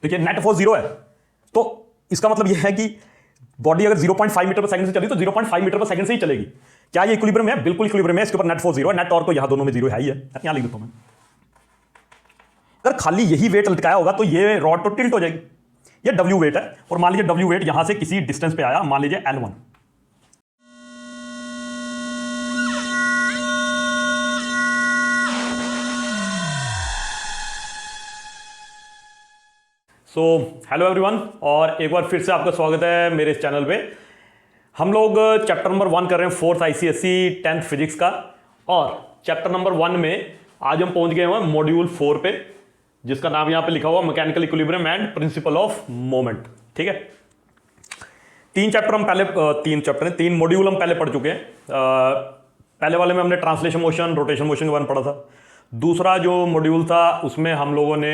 देखिए net force 0 है, तो इसका मतलब यह है कि बॉडी अगर 0.5 मीटर पर सेकंड से चली तो 0.5 मीटर पर सेकंड से ही चलेगी। क्या ये इक्विलिब्रियम है? बिल्कुल इक्विलिब्रियम है। इसके ऊपर नेट फोर्स 0 है, नेट टॉर्क तो यहां दोनों में 0 है ही है, यहां लिख देता हूं मैं। अगर खाली यही वेट लटकाया होगा तो ये रॉड तो टिल्ट हो जाएगी। ये डब्ल्यू वेट है, और मान लीजिए डब्ल्यू वेट यहां से किसी डिस्टेंस पे आया, मान लीजिए L1। सो हेलो एवरीवन, और एक बार फिर से आपका स्वागत है मेरे इस चैनल पे। हम लोग चैप्टर नंबर 1 कर रहे हैं 4th ICSE 10th फिजिक्स का, और चैप्टर नंबर 1 में आज हम पहुंच गए हैं मॉड्यूल 4 पे, जिसका नाम यहां पे लिखा हुआ mechanical equilibrium and principle of moment. ठीक है, तीन मॉड्यूल हम पहले पढ़ चुके हैं। पहले वाले में हमने ट्रांसलेशन मोशन, रोटेशन मोशन के बारे में पढ़ा था। दूसरा जो मॉड्यूल था उसमें हम लोगों ने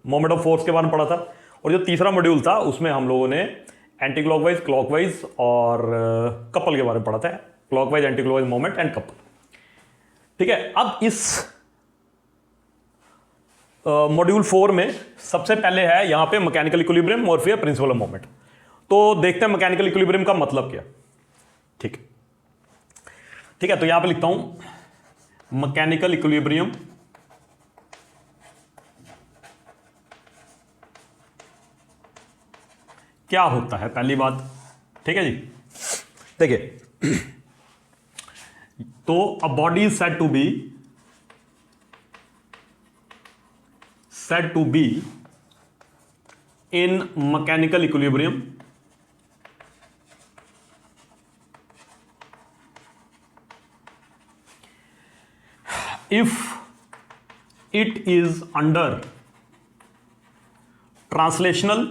मोमेंट ऑफ फोर्स के बारे में पढ़ा था, और जो तीसरा मॉड्यूल था उसमें हम लोगों ने एंटी क्लॉकवाइज, क्लॉकवाइज और कपल के बारे में पढ़ा था। Clockwise, anti clockwise moment and couple. ठीक है, अब इस मॉड्यूल 4 में सबसे पहले है यहां पे मैकेनिकल इक्विलिब्रियम और फिर प्रिंसिपल ऑफ मोमेंट। तो देखते हैं मैकेनिकल इक्विलिब्रियम का मतलब क्या। ठीक है, तो यहां पे लिखता हूं मैकेनिकल इक्विलिब्रियम क्या होता है, पहली बात। ठीक है जी, देखिए, तो a body is said to be in mechanical equilibrium if it is under translational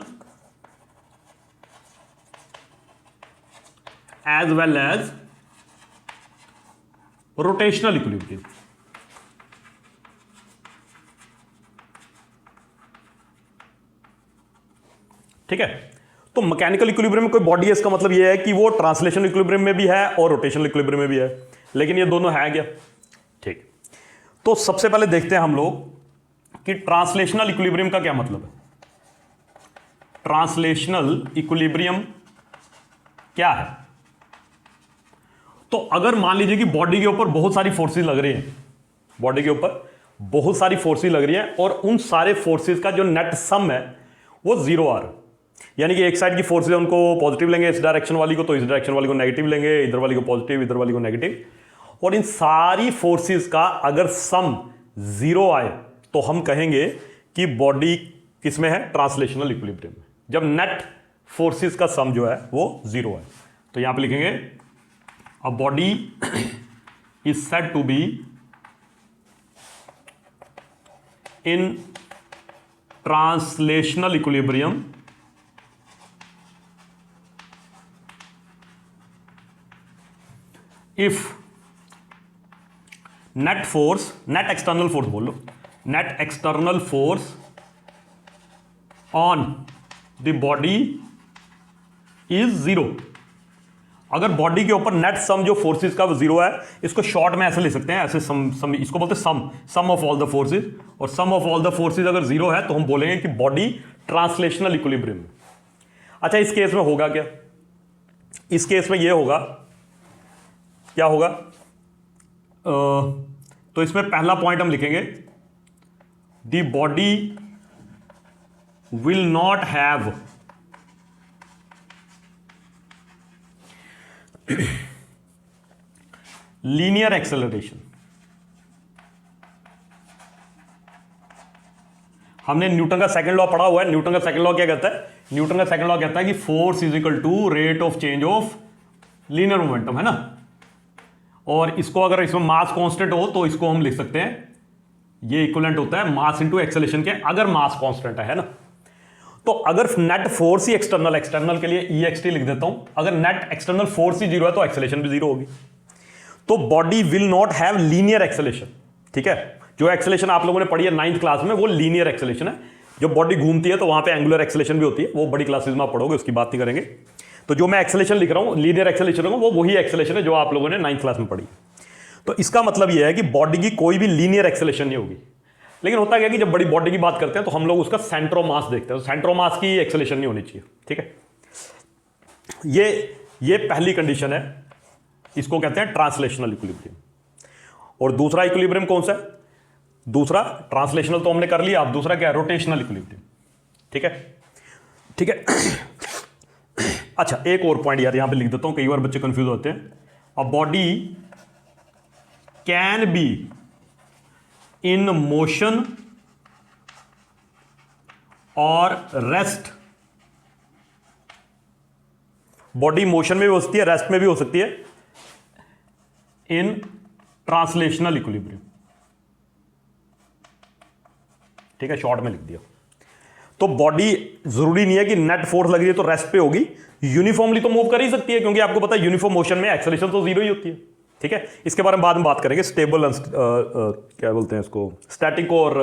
as well as rotational equilibrium। ठीक है, तो मैकेनिकल इक्विलिब्रियम में कोई बॉडी है, इसका मतलब यह है कि वो ट्रांसलेशनल इक्विलिब्रियम में भी है और रोटेशनल इक्विलिब्रियम में भी है, लेकिन ये दोनों है क्या। ठीक, तो सबसे पहले देखते हैं हम लोग कि ट्रांसलेशनल इक्विलिब्रियम का क्या मतलब है। ट्रांसलेशनल इक्विलिब्रियम क्या है? तो अगर मान लीजिए कि बॉडी के ऊपर बहुत सारी फोर्सेस लग रही हैं, बॉडी के ऊपर बहुत सारी फोर्सेस लग रही हैं, और उन सारे फोर्सेस का जो नेट सम है वो 0 आ रहा है। यानी कि एक साइड की फोर्सेस उनको पॉजिटिव लेंगे इस डायरेक्शन वाली को, तो इस डायरेक्शन वाली को नेगेटिव लेंगे, इधर वाली को पॉजिटिव, इधर वाली को नेगेटिव, और इन सारी फोर्सेस का अगर सम 0 आए तो हम कहेंगे कि बॉडी किस में है, ट्रांसलेशनल इक्विलिब्रियम में, जब नेट फोर्सेस का सम जो है वो 0 है। तो यहां पे लिखेंगे a body is said to be in translational equilibrium if net external force बोलो, net external force on the body is 0। अगर बॉडी के ऊपर नेट सम जो फोर्सेस का वो 0 है, इसको शॉर्ट में ऐसे ले सकते हैं, ऐसे सम इसको बोलते हैं सम ऑफ ऑल द फोर्सेस, और सम ऑफ ऑल द फोर्सेस अगर 0 है तो हम बोलेंगे कि बॉडी ट्रांसलेशनल इक्विलिब्रियम में। अच्छा, इस केस में होगा क्या? इस केस में ये होगा, क्या होगा? तो इसमें पहला पॉइंट हम लिखेंगे, the body will not have linear acceleration. हमने न्यूटन का सेकंड लॉ पढ़ा हुआ है। न्यूटन का सेकंड लॉ क्या कहता है? न्यूटन का सेकंड लॉ कहता है कि force is equal to rate of change of linear momentum, है ना। और इसको अगर इसमें मास कांस्टेंट हो तो इसको हम लिख सकते हैं, ये इक्विवेलेंट होता है मास इनटू एक्सेलरेशन के, अगर मास कांस्टेंट है ना। तो अगर नेट फोर्स ही एक्सटर्नल के लिए EXT लिख देता हूं, अगर नेट एक्सटर्नल फोर्स ही 0 है तो एक्सेलरेशन भी 0 होगी। तो body will not have linear acceleration. ठीक है, जो एक्सेलरेशन आप लोगों ने पढ़ी है 9th क्लास में, वो लीनियर एक्सेलरेशन है। जो बॉडी घूमती है तो वहां पे एंगुलर एक्सेलरेशन भी होती है, वो बड़ी क्लासेस में आप पढ़ोगे, उसकी बात नहीं करेंगे। तो जो मैं एक्सेलरेशन लिख रहा हूं, लीनियर एक्सेलरेशन, वो वही एक्सेलरेशन है जो आप लोगों ने 9th क्लास में पढ़ी। तो इसका मतलब यह है कि बॉडी की कोई भी लीनियर एक्सेलरेशन नहीं होगी। लेकिन होता क्या है कि जब बड़ी बॉडी की बात करते हैं तो हम लोग उसका सेंटर ऑफ मास देखते हैं, तो सेंटर ऑफ मास की एक्सेलरेशन नहीं होनी चाहिए, ठीक है। ये पहली कंडीशन है, इसको कहते हैं ट्रांसलेशनल इक्विलिब्रियम। और दूसरा इक्विलिब्रियम कौन सा है? दूसरा ट्रांसलेशनल तो हमने कर लिया, अब दूसरा क्या है? रोटेशनल इक्विलिब्रियम, ठीक है, ठीक है। अच्छा, एक और पॉइंट यार यहां पे लिख देता हूं, कई बार बच्चे कंफ्यूज होते हैं। A body can be in motion और रेस्ट। बॉडी मोशन में भी हो सकती है, रेस्ट में भी हो सकती है, इन ट्रांसलेशनल इक्विलिब्रियम, ठीक है, शॉर्ट में लिख दिया। तो बॉडी जरूरी नहीं है कि नेट फोर्स लग रही है तो रेस्ट पे होगी, यूनिफॉर्मली तो मूव कर ही सकती है, क्योंकि आपको पता है यूनिफॉर्म मोशन में एक्सेलरेशन तो जीरो ही होती है, ठीक है। इसके बारे में बाद में बात करेंगे, स्टेबल क्या बोलते हैं इसको, स्टैटिक और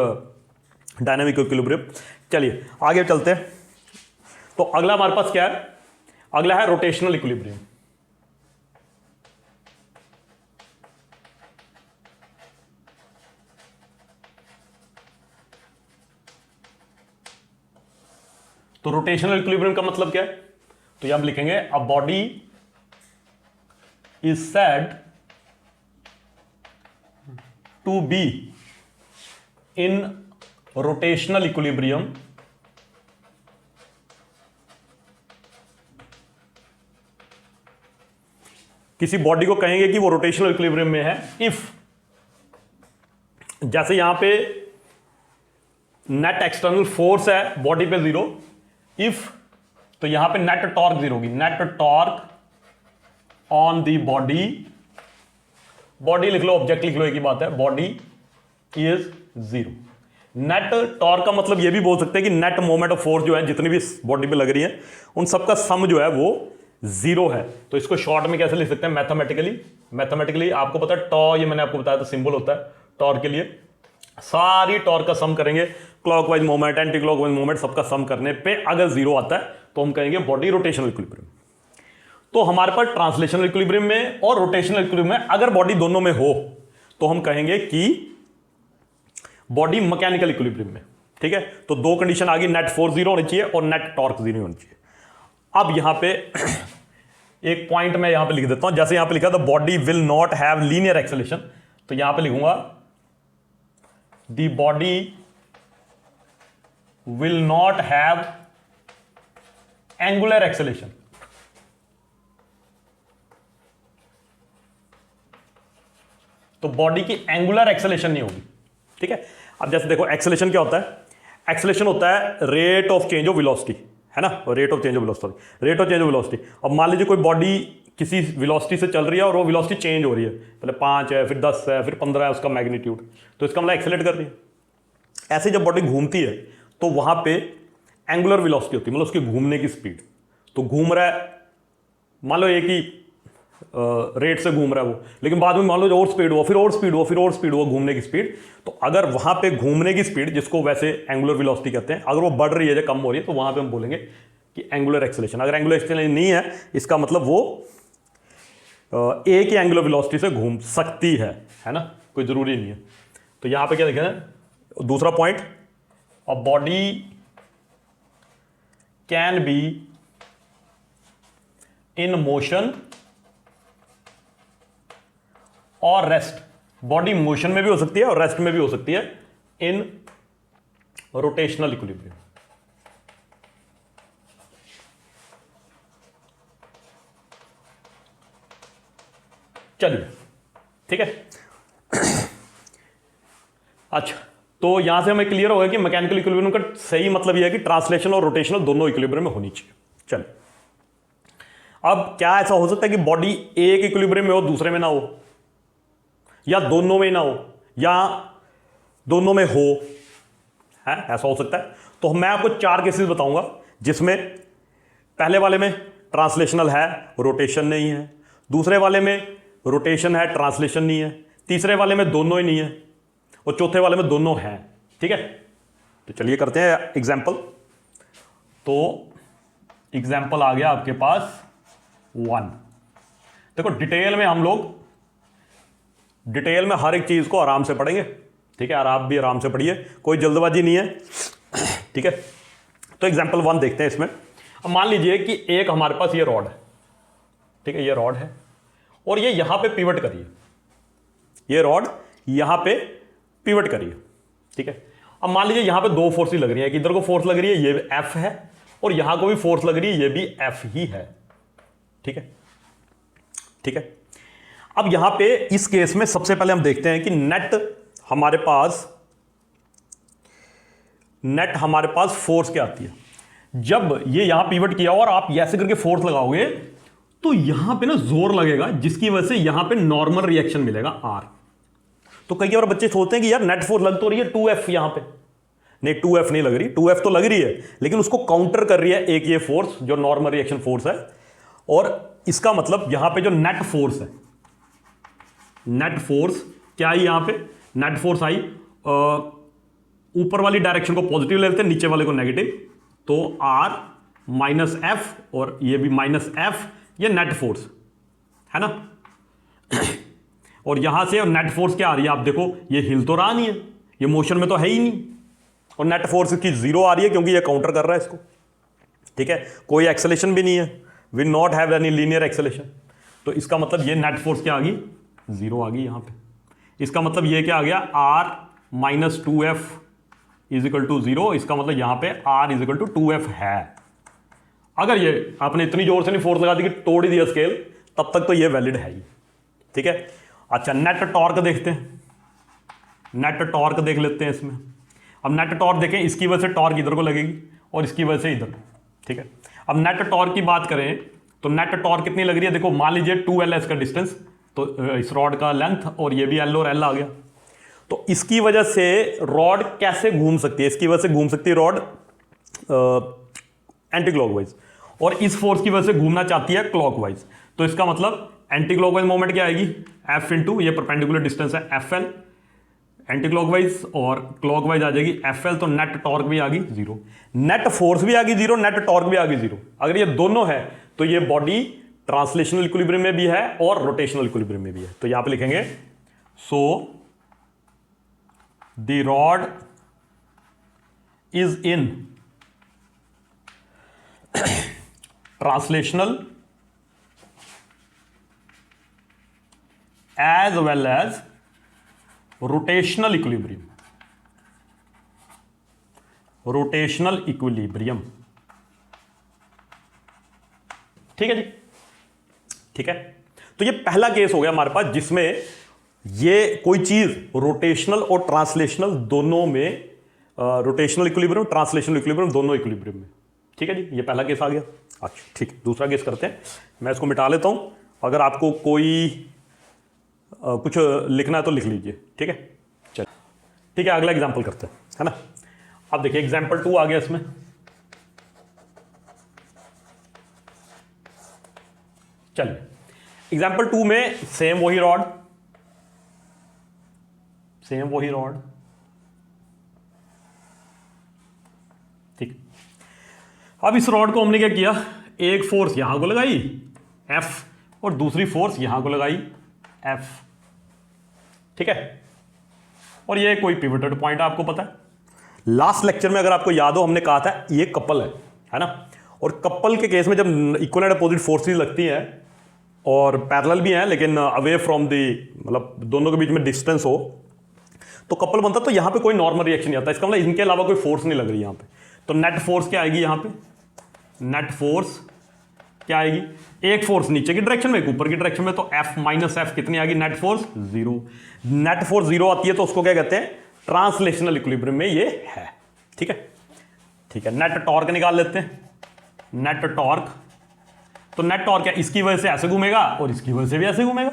डायनामिक इक्विलिब्रियम। चलिए आगे चलते हैं। तो अगला हमारे पास क्या है? अगला है रोटेशनल इक्विलिब्रियम। तो रोटेशनल इक्विलिब्रियम का मतलब क्या है? तो यहां हम लिखेंगे a body is said to be in rotational equilibrium किसी बॉडी को कहेंगे कि वो रोटेशनल इक्विलिब्रियम में है इफ, जैसे यहां पे नेट एक्सटर्नल फोर्स है बॉडी पे जीरो, इफ तो यहां पे नेट टॉर्क जीरो होगी, net torque on the body, body लिख लो, ऑब्जेक्ट लिख लो, एक ही बात है, body is zero. Net torque का मतलब ये भी बोल सकते हैं कि नेट मोमेंट ऑफ फोर्स जो है जितनी भी बॉडी पे लग रही है उन सबका सम जो है वो जीरो है। तो इसको शॉर्ट में कैसे लिख सकते हैं? मैथमेटिकली आपको पता है टॉ, ये मैंने आपको बताया था सिंबल होता है टॉर्क के लिए, सारी टॉर्क का सम करेंगे, clockwise moment, anti clockwise moment, सबका सम करने पे अगर जीरो आता है तो हम कहेंगे बॉडी रोटेशनल इक्विलिब्रियम। तो हमारे पास ट्रांसलेशनल इक्विलिब्रियम में और रोटेशनल इक्विलिब्रियम में अगर बॉडी दोनों में हो तो हम कहेंगे कि बॉडी मैकेनिकल इक्विलिब्रियम में, ठीक है। तो दो कंडीशन आ गई, नेट फोर्स जीरो होनी चाहिए और नेट टॉर्क जीरो होनी चाहिए। अब यहां पे एक पॉइंट मैं यहां पे लिख देता हूं, जैसे यहां पे लिखा था body will not have linear acceleration, तो यहां पे लिखूंगा the body will not have angular acceleration. तो बॉडी की एंगुलर एक्सेलरेशन नहीं होगी, ठीक है। अब जैसे देखो एक्सेलरेशन क्या होता है? एक्सेलरेशन होता है rate of change of velocity, है ना, rate of change of velocity, rate of change of velocity. अब मान लीजिए कोई बॉडी किसी वेलोसिटी से चल रही है और वो वेलोसिटी चेंज हो रही है, पहले 5 है, फिर 10 है, फिर 15 है उसका मैग्नीट्यूड, तो इसका मतलब एक्सेलरेट कर रही है। ऐसे जब बॉडी घूमती है तो वहां पे एंगुलर वेलोसिटी होती है, मतलब उसकी घूमने की स्पीड। तो घूम रहा है, मान लो एक ही रेट से घूम रहा है वो, लेकिन बाद में मान लो और स्पीड हुआ, फिर और स्पीड हुआ, फिर और स्पीड हुआ घूमने की स्पीड, तो अगर वहां पे घूमने की स्पीड, जिसको वैसे एंगुलर वेलोसिटी कहते हैं, अगर वो बढ़ रही है या कम हो रही है तो वहां पे हम बोलेंगे कि एंगुलर एक्सेलरेशन। अगर एंगुलर एक्सेलरेशन नहीं है इसका मतलब वो एक ही एंगुलर वेलोसिटी से घूम सकती है ना, कोई जरूरी नहीं है। तो यहां पे क्या लिखा है? दूसरा point, a body can be in motion और रेस्ट। बॉडी मोशन में भी हो सकती है और रेस्ट में भी हो सकती है इन रोटेशनल इक्विलिब्रियम। चलिए ठीक है। अच्छा, तो यहां से हमें क्लियर हो गया कि मैकेनिकल इक्विलिब्रियम का सही मतलब यह है कि ट्रांसलेशनल और रोटेशनल दोनों इक्विलिब्रियम में होनी चाहिए। चलिए, अब क्या ऐसा हो सकता है कि बॉडी एक इक्विलिब्रियम में हो दूसरे में ना हो, या दोनों में ना हो, या दोनों में हो, है ऐसा हो सकता है। तो मैं आपको 4 केसेस बताऊंगा जिसमें पहले वाले में ट्रांसलेशनल है, रोटेशन नहीं है, दूसरे वाले में रोटेशन है, ट्रांसलेशन नहीं है, तीसरे वाले में दोनों ही नहीं है, और चौथे वाले में दोनों हैं। ठीक है, तो चलिए करते हैं एग्जाम्पल। तो एग्जाम्पल आ गया आपके पास 1। देखो डिटेल में हम लोग डिटेल में हर एक चीज को आराम से पढ़ेंगे, ठीक है, और आप भी आराम से पढ़िए, कोई जल्दबाजी नहीं है। ठीक है, तो एग्जाम्पल 1 देखते हैं इसमें। अब मान लीजिए कि एक हमारे पास ये रॉड है, ठीक है, ये रॉड है और ये यहां पे पिवट करिए, ये रॉड यहां पे पिवट करिए। ठीक है, अब मान लीजिए यहां पे दो फोर्सेस लग रही है, इधर को फोर्स लग रही है, ये एफ है, और यहां को भी फोर्स लग रही है, ये भी एफ ही है। ठीक है, ठीक है। अब यहां पे इस केस में सबसे पहले हम देखते हैं कि नेट हमारे पास फोर्स क्या आती है। जब ये यहां पिवट किया और आप ऐसे करके फोर्स लगाओगे तो यहां पे ना जोर लगेगा, जिसकी वजह से यहां पे नॉर्मल रिएक्शन मिलेगा आर। तो कई बार बच्चे सोचते हैं कि यार नेट फोर्स लग तो रही है 2F, यहां पे नहीं, 2F नहीं लग रही, 2F तो लग रही है लेकिन उसको काउंटर कर रही है एक ये फोर्स जो नॉर्मल रिएक्शन फोर्स है। और इसका मतलब यहां पे जो नेट फोर्स है, नेट फोर्स क्या आई, यहां पे नेट फोर्स आई, ऊपर वाली डायरेक्शन को पॉजिटिव ले लेते हैं, नीचे वाले को नेगेटिव, तो R माइनस एफ और ये भी माइनस एफ, ये नेट फोर्स है ना। और यहां से नेट फोर्स क्या आ रही है, आप देखो ये हिल तो रहा नहीं है, ये मोशन में तो है ही नहीं, और नेट फोर्स की 0 आ रही है क्योंकि ये काउंटर कर रहा है इसको। ठीक है, कोई एक्सेलेरेशन भी नहीं है, will not have any linear acceleration, तो इसका मतलब ये नेट फोर्स क्या आ गई, 0 आ गई यहां पे। इसका मतलब ये क्या आ गया, R minus 2F is equal to 0, इसका मतलब यहां पे R is equal to 2F है। अगर ये आपने इतनी जोर से नहीं फोर्स लगा दी कि तोड़ ही दिया स्केल, तब तक तो ये वैलिड है ही। ठीक है, अच्छा नेट टॉर्क देखते हैं, नेट टॉर्क देख लेते हैं इसमें। अब नेट टॉर्क देखें, इसकी वजह से टॉर्क इधर को लगेगी और इसकी वजह से इधर। ठीक है, अब नेट टॉर्क की बात करें तो नेट टॉर्क कितनी लग रही है, देखो मान लीजिए 2L है इसका डिस्टेंस, तो इस रॉड का लेंथ, और ये भी L और L आ गया, तो इसकी वजह से रॉड कैसे घूम सकती है, इसकी वजह से घूम सकती है रॉड एंटी क्लॉकवाइज, और इस फोर्स की वजह से घूमना चाहती है क्लॉकवाइज। तो इसका मतलब एंटी क्लॉकवाइज मोमेंट क्या आएगी, F इंटू ये परपेंडिकुलर डिस्टेंस है FL, एंटी क्लॉकवाइज, और क्लॉकवाइज आ जाएगी FL, तो नेट टॉर्क भी आ गई 0, नेट फोर्स भी आ गई 0, नेट टॉर्क भी आ गई 0। अगर ये दोनों है तो ये बॉडी ट्रांसलेशनल इक्विलिब्रियम में भी है और रोटेशनल इक्विलिब्रियम में भी है। तो यहां पे लिखेंगे so the rod is in translational as well as rotational equilibrium, rotational equilibrium. ठीक है जी, ठीक है। तो ये पहला केस हो गया हमारे पास जिसमें ये कोई चीज रोटेशनल और ट्रांसलेशनल दोनों में, रोटेशनल इक्विलिब्रियम ट्रांसलेशनल इक्विलिब्रियम दोनों इक्विलिब्रियम में। ठीक है जी, ये पहला केस आ गया। अच्छा ठीक है, दूसरा केस करते हैं, मैं इसको मिटा लेता हूं, अगर आपको कोई कुछ लिखना है तो लिख लीजिए। ठीक है, चलिए ठीक है, अगला एग्जाम्पल करते हैं, है ना। अब देखिए एग्जाम्पल 2 आ गया इसमें। चलिए एग्जाम्पल 2 में सेम वही रॉड, ठीक। अब इस रॉड को हमने क्या किया, एक फोर्स यहां को लगाई F और दूसरी फोर्स यहां को लगाई F। ठीक है, और ये कोई पिवटेड पॉइंट आपको पता है, लास्ट लेक्चर में अगर आपको याद हो हमने कहा था ये कपल है ना। और कपल के केस में जब इक्वल एंड अपोजिट फोर्सेस लगती हैं और पैरेलल भी हैं लेकिन अवे फ्रॉम दी, मतलब दोनों के बीच में डिस्टेंस हो, तो कपल बनता, तो यहां पे कोई नॉर्मल रिएक्शन नहीं आता। इसका मतलब इनके अलावा कोई फोर्स नहीं लग रही यहां पे, तो नेट फोर्स क्या आएगी यहां पे, नेट फोर्स क्या आएगी, एक फोर्स नीचे की डायरेक्शन में, एक ऊपर की डायरेक्शन में, तो F माइनस एफ कितनी आ गई, नेट फोर्स 0। नेट फोर्स 0 आती है तो उसको क्या कहते हैं, ट्रांसलेशनल इक्विलिब्रियम में ये है। ठीक है, ठीक है। नेट टॉर्क निकाल लेते हैं, नेट टॉर्क, तो नेट टॉर्क है, इसकी वजह से ऐसे घूमेगा और इसकी वजह से भी ऐसे घूमेगा,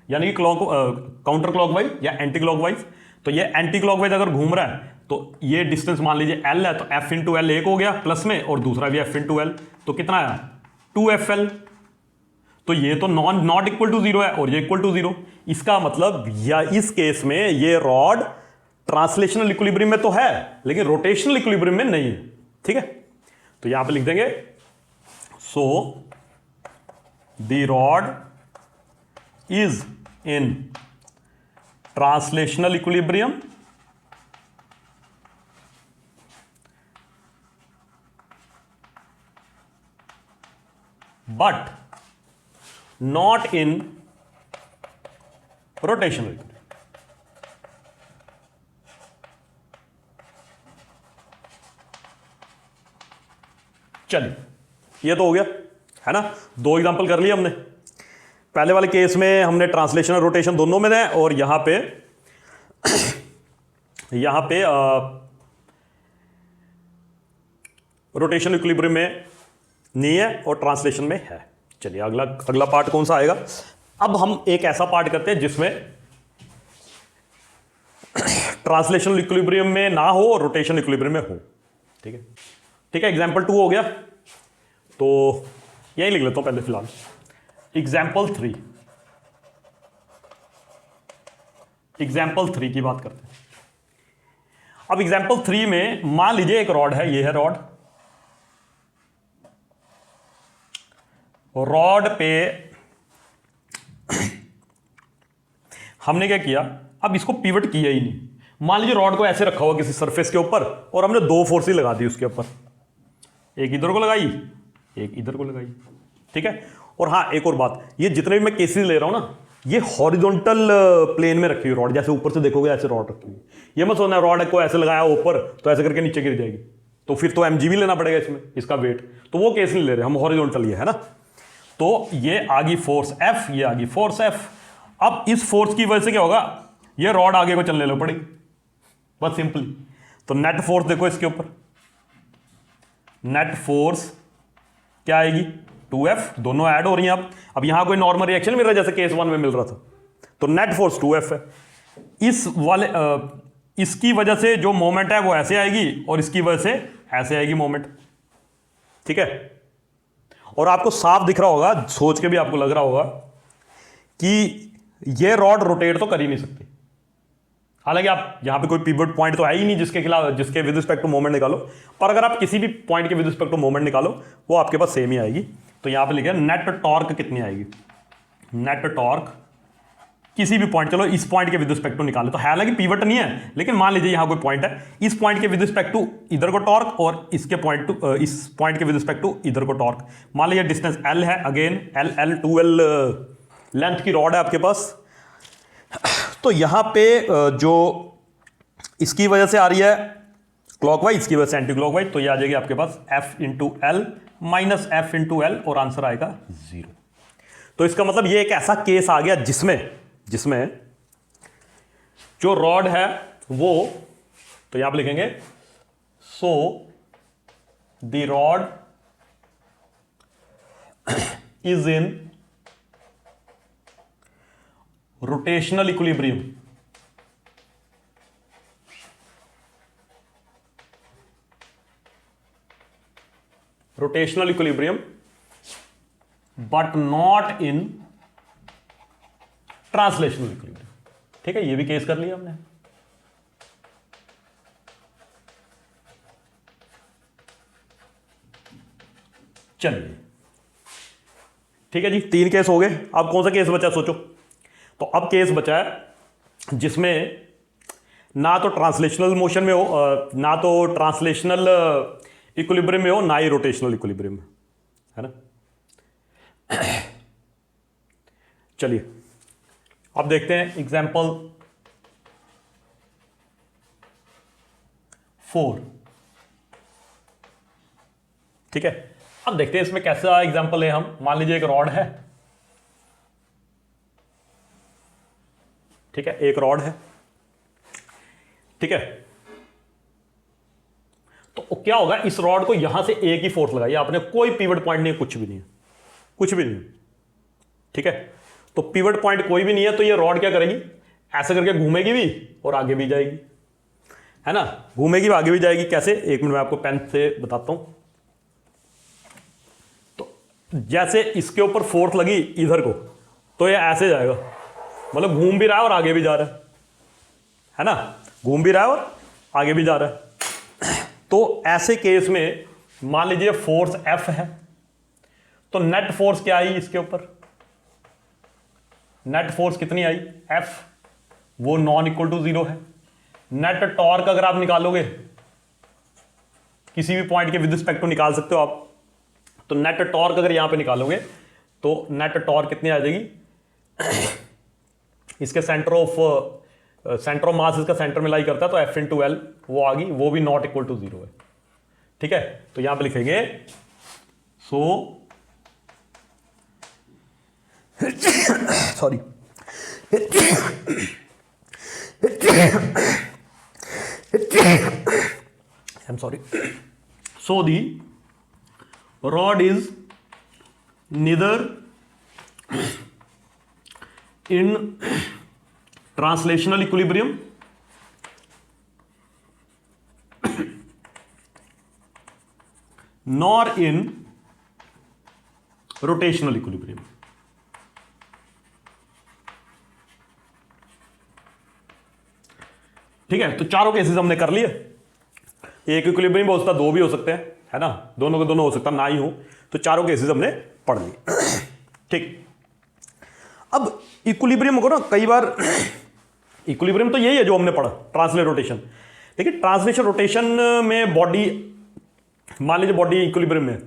यानी कि काउंटर क्लॉकवाइज या एंटी क्लॉकवाइज। तो ये एंटी क्लॉकवाइज अगर घूम रहा है तो ये डिस्टेंस मान लीजिए L है, तो F इंटू L एक हो गया प्लस में, और दूसरा भी F इंटू L, तो कितना आया 2FL। तो ये तो नॉट इक्वल टू 0 है और ये इक्वल टू 0। इसका मतलब या इस केस में ये रॉड ट्रांसलेशनल इक्विलिब्रियम में तो है लेकिन रोटेशनल इक्विलिब्रियम में नहीं है। ठीक है, तो यहां पे लिख देंगे सो the rod is in translational equilibrium but not in rotational equilibrium. चलिए, ये तो हो गया है ना, दो एग्जांपल कर लिए हमने। पहले वाले केस में हमने ट्रांसलेशन और रोटेशन दोनों में है, और यहां पे रोटेशन इक्विलिब्रियम में नहीं है और ट्रांसलेशन में है। चलिए, अगला पार्ट कौन सा आएगा। अब हम एक ऐसा पार्ट करते हैं जिसमें ट्रांसलेशनल इक्विलिब्रियम में ना हो और रोटेशन इक्विलिब्रियम में हो। ठीक है, ठीक है। एग्जाम्पल 2 हो गया, तो यही लिख लेता हूं पहले फिलहाल। एग्जाम्पल 3 की बात करते हैं। अब एग्जाम्पल 3 में मान लीजिए एक रॉड है, ये है रॉड पे हमने क्या किया, अब इसको पिवट किया ही नहीं। मान लीजिए रॉड को ऐसे रखा हुआ किसी सरफेस के ऊपर और हमने 2 फोर्स ही लगा दी उसके ऊपर, एक इधर को लगाई, एक इधर को लगाई। ठीक है। और हाँ, एक और बात, ये जितने भी मैं केसेस ले रहा हूं ना, ये हॉरिजॉन्टल प्लेन में रखी हुई रॉड, जैसे ऊपर से देखोगे ऐसे रॉड रखी हुई। ये मत सोचना रॉड को ऐसे लगाया ऊपर तो ऐसे करके नीचे गिर जाएगी, तो फिर तो एमजी भी लेना पड़ेगा इसमें, इसका वेट। तो वो केस नहीं ले रहे हम, हॉरिजॉन्टल ये है ना। तो ये आगे फोर्स F, ये आगे फोर्स F। अब इस फोर्स की वजह से क्या होगा, ये रॉड आगे को चलने लग पड़ेगी, बस सिंपली। तो नेट फोर्स देखो इसके ऊपर, नेट फोर्स क्या आएगी, 2F। दोनों ऐड हो रही हैं। अब यहां कोई नॉर्मल रिएक्शन मिल रहा है जैसे केस 1 में मिल रहा था, तो नेट फोर्स 2F है। इस वाले इसकी वजह से जो मोमेंट है वो ऐसे आएगी, और इसकी वजह से ऐसे आएगी मोमेंट। ठीक है। और आपको साफ दिख रहा होगा, सोच के भी आपको लग रहा होगा कि ये रॉड रोटेट तो कर ही नहीं सकती। हालांकि आप यहां पे कोई पिवट पॉइंट तो है ही नहीं जिसके विद रिस्पेक्ट टू मोमेंट निकालो, पर अगर आप किसी भी पॉइंट के विद रिस्पेक्ट टू मोमेंट निकालो वो आपके पास सेम ही आएगी। तो यहां पे लिखा है नेट टॉर्क कितनी आएगी, नेट टॉर्क किसी भी पॉइंट, चलो इस पॉइंट के विद रिस्पेक्ट टू निकाले, तो हालांकि पिवट नहीं है, लेकिन मान लीजिए यहां कोई पॉइंट है, इस पॉइंट के विद रिस्पेक्ट टू इधर को टॉर्क, और इसके इस पॉइंट के विद रिस्पेक्ट टू इधर को टॉर्क। मान लीजिए डिस्टेंस L है, अगेन L 2L लेंथ की रॉड है आपके पास। तो यहां पे जो इसकी वजह से आ रही है क्लॉकवाइज, इसकी वजह से एंटी क्लॉकवाइज, तो ये आ जाएगी आपके पास F into L minus F into L, और आंसर आएगा 0। तो इसका मतलब ये एक ऐसा केस आ गया जिसमें जो रॉड है वो, तो यहां पर लिखेंगे so the rod is in rotational equilibrium. Rotational equilibrium but not in translational equilibrium. ठीक है, ये भी केस कर लिया हमने। चलिए, ठीक है जी, 3 केस हो गए। अब कौन सा केस बचा सोचो। तो अब केस बचा है जिसमें ना तो ट्रांसलेशनल मोशन में हो, ना तो ट्रांसलेशनल इक्विलिब्रियम में हो, ना ही रोटेशनल इक्विलिब्रियम में, है ना। चलिए अब देखते हैं एग्जाम्पल 4। ठीक है, अब देखते हैं इसमें कैसा एग्जाम्पल है। हम मान लीजिए एक रॉड है, ठीक है, एक रॉड है, ठीक है। तो क्या होगा, इस रॉड को यहां से एक ही फोर्स लगाई आपने, कोई पिवट पॉइंट नहीं है, कुछ भी नहीं है, कुछ भी नहीं है। ठीक है, तो पिवट पॉइंट कोई भी नहीं है, तो ये रॉड क्या करेगी, ऐसे करके घूमेगी भी और आगे भी जाएगी, है ना। घूमेगी आगे भी जाएगी, कैसे, एक मिनट में आपको पेन से बताता हूं। तो जैसे इसके ऊपर फोर्स लगी इधर को, तो ये ऐसे जाएगा, मतलब घूम भी रहा है और आगे भी जा रहा है ना, घूम भी रहा है और आगे भी जा रहा है। तो ऐसे केस में मान लीजिए फोर्स F है, तो नेट फोर्स क्या आई इसके ऊपर, नेट फोर्स कितनी आई F, वो नॉन इक्वल टू 0 है। नेट टॉर्क अगर आप निकालोगे, किसी भी पॉइंट के विद रिस्पेक्ट टू निकाल सकते हो आप, तो नेट टॉर्क अगर यहां पे निकालोगे तो नेट टॉर्क कितनी आ जाएगी, इसके सेंटर ऑफ मास इसका सेंटर में लाई करता है तो F इंटू एल वो आ गई, वो भी नॉट इक्वल टू 0 है। ठीक है, तो यहां पे लिखेंगे sorry I'm sorry. So the rod is neither in translational equilibrium nor in rotational equilibrium. ठीक है, तो चारों केसेस हमने कर लिए। एक इक्विलिब्रियम हो सकता है, दो भी हो सकते हैं, है ना, दोनों के दोनों हो सकता ना ही हो, तो चारों केसेस हमने पढ़ लिए। ठीक, अब इक्विलिब्रियम को ना कई बार, इक्विलिब्रियम तो यही है जो हमने पढ़ा, ट्रांसलेट रोटेशन। देखिए ट्रांसलेशन रोटेशन में बॉडी, मान लीजिए बॉडी इक्विलिब्रियम में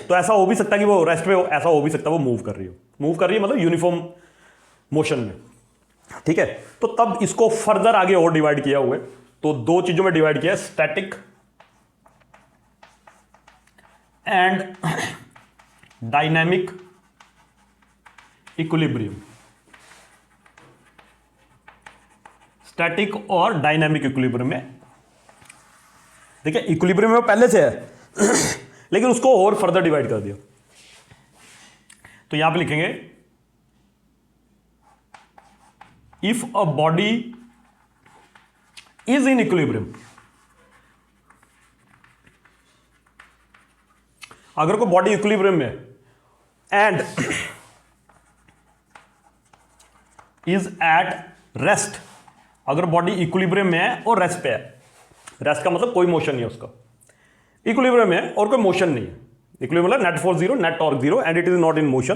तो ऐसा हो भी सकता है कि वो रेस्ट पे हो, ऐसा हो भी सकता है वो मूव कर रही है मतलब यूनिफॉर्म मोशन में। ठीक है, तो तब इसको फर्दर आगे और डिवाइड किया हुआ है, तो दो चीजों में डिवाइड किया है, static and dynamic equilibrium. Static और डायनामिक इक्विलिब्रियम में, देखिए इक्विलिब्रियम में पहले से है लेकिन उसको और फर्दर डिवाइड कर दिया, तो यहां पे लिखेंगे if a body is in equilibrium, अगर कोई बॉडी इक्विलिब्रियम में एंड इज एट रेस्ट, अगर बॉडी इक्विलिब्रियम में है और रेस्ट पे है, रेस्ट का मतलब कोई मोशन नहीं है उसका, इक्विलिब्रियम में है और कोई मोशन नहीं है, इक्विलिब्रियम मतलब net force 0, net torque 0 and it is not in motion,